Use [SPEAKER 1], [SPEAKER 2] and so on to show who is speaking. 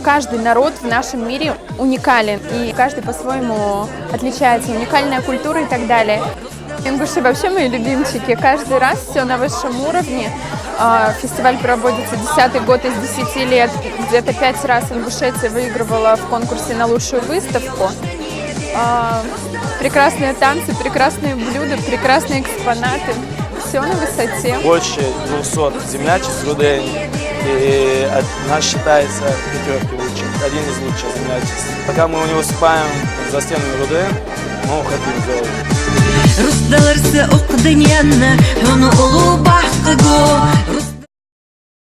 [SPEAKER 1] Каждый народ в нашем мире уникален, и каждый по-своему отличается, уникальная культура и так далее. Ингуши вообще мои любимчики, каждый раз все на высшем уровне. Фестиваль проводится 10-й год из 10 лет, где-то 5 раз Ингушетия выигрывала в конкурсе на лучшую выставку. Прекрасные танцы, прекрасные блюда, прекрасные экспонаты, все на высоте.
[SPEAKER 2] Больше 200 землячеств Руден. И нас считается пятерки лучших, один из лучших землячеств. Пока мы не выступаем за стену Руден, мы хотим сделать.